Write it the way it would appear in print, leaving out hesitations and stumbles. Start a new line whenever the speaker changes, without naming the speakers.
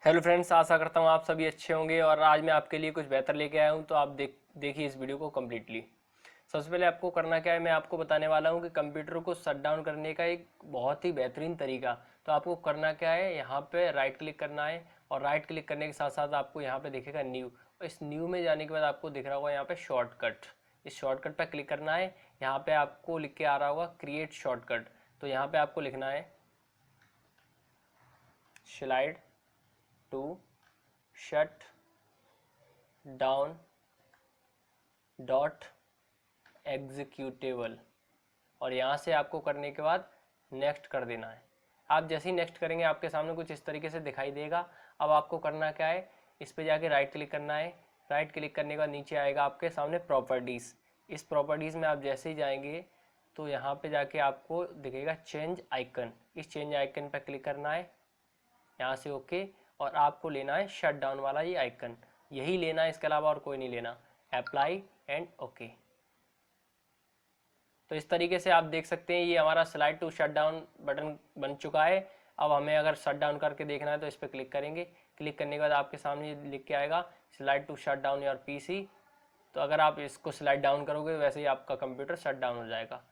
Hello friends, आशा करता हूँ आप सभी अच्छे होंगे और आज मैं आपके लिए कुछ बेहतर लेके आया हूँ। तो आप देखिए इस वीडियो को कम्प्लीटली। सबसे पहले आपको करना क्या है, मैं आपको बताने वाला हूँ कि कंप्यूटर को शट डाउन करने का एक बहुत ही बेहतरीन तरीका। तो आपको करना क्या है, यहाँ पे राइट क्लिक करना है और राइट क्लिक करने के साथ साथ आपको यहाँ पे दिखेगा न्यू। और इस न्यू में जाने के बाद आपको दिख रहा होगा यहाँ पे शॉर्टकट। इस शॉर्टकट पर क्लिक करना है। यहाँ पे आपको लिख के आ रहा होगा क्रिएट शॉर्टकट। तो यहाँ पे आपको लिखना है slide to shut down dot executable. और यहाँ से आपको करने के बाद नेक्स्ट कर देना है। आप जैसे ही नेक्स्ट करेंगे आपके सामने कुछ इस तरीके से दिखाई देगा। अब आपको करना क्या है, इस पे जाके राइट क्लिक करना है। राइट क्लिक करने के बाद नीचे आएगा आपके सामने प्रॉपर्टीज़। इस प्रॉपर्टीज़ में आप जैसे ही जाएंगे तो यहाँ पे जाके आपको दिखेगा चेंज आइकन। इस चेंज आइकन पर क्लिक करना है, यहाँ से ओके। और आपको लेना है शट डाउन वाला ये आइकन, यही लेना है, इसके अलावा और कोई नहीं लेना। Apply and okay. तो इस तरीके से आप देख सकते हैं ये हमारा slide to shut down button बन चुका है। अब हमें अगर शट डाउन करके देखना है तो इस पर क्लिक करेंगे। क्लिक करने के बाद आपके सामने लिख के आएगा slide to shut down your PC. तो अगर आप इसको स्लाइड डाउन करोगे वैसे ही आपका कंप्यूटर शट डाउन हो जाएगा।